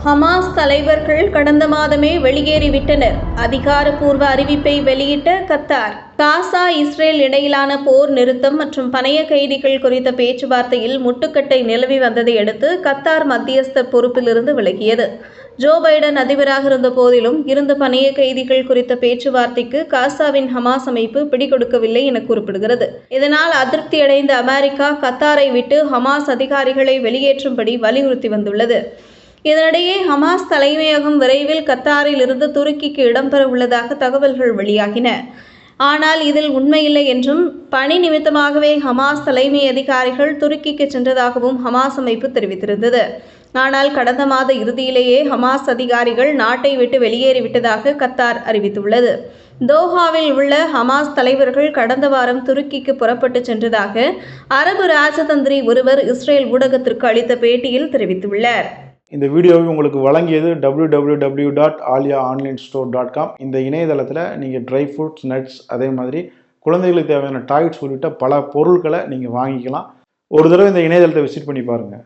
Hamas தலைவர்கள் கடந்த மாதமே வெளியேறிவிட்டனர். அதிகாரப்பூர்வ அறிவிப்பை வெளியிட்ட கத்தார். காசா இஸ்ரேல் இடையிலான போர் நிறுத்தம் மற்றும் பணைய கைதிகள் குறித்த பேச்சுவார்த்தையில் முட்டுக்கட்டை நிலவி வந்ததை அடுத்து கத்தார் மத்தியஸ்தர் பொறுப்பிலிருந்து விலகியது. ஜோ பைடன் அதிபராக இருந்த போதிலும் இருந்த பணைய கைதிகள் குறித்த பேச்சுவார்த்தைக்கு காசாவின் ஹமாஸ் அமைப்பு பிடிகொடுக்கவில்லை என கூறப்படுகிறது. இதனால் அதிருப்தியடைந்த அமெரிக்கா கத்தாரை விட்டு ஹமாஸ் அதிகாரிகளை வெளியேற்றும்படி வலியுறுத்தி வந்துள்ளது. இதனிடையே ஹமாஸ் தலைமையகம் விரைவில் கத்தாரில் இருந்து துருக்கிக்கு இடம்பெற உள்ளதாக தகவல்கள் வெளியாகின. ஆனால் இதில் உண்மையில்லை என்றும் பணி நிமித்தமாகவே ஹமாஸ் தலைமை அதிகாரிகள் துருக்கிக்கு சென்றதாகவும் ஹமாஸ் அமைப்பு தெரிவித்திருந்தது. ஆனால் கடந்த மாத இறுதியிலேயே ஹமாஸ் அதிகாரிகள் நாட்டை விட்டு வெளியேறிவிட்டதாக கத்தார் அறிவித்துள்ளது. தோஹாவில் உள்ள ஹமாஸ் தலைவர்கள் கடந்த வாரம் துருக்கிக்கு புறப்பட்டு சென்றதாக அரபு ராஜதந்திரி ஒருவர் இஸ்ரேல் ஊடகத்திற்கு அளித்த பேட்டியில் தெரிவித்துள்ளார். இந்த வீடியோவை உங்களுக்கு வழங்கியது www.aliaonlinestore.com. இந்த இணையதளத்தில் நீங்கள் ட்ரை ஃப்ரூட்ஸ், நட்ஸ், அதே மாதிரி குழந்தைகளுக்கு தேவையான டாய்ஸ் உள்ளிட்ட பல பொருட்களை நீங்கள் வாங்கிக்கலாம். ஒரு தடவை இந்த இணையதளத்தை விசிட் பண்ணி பாருங்கள்.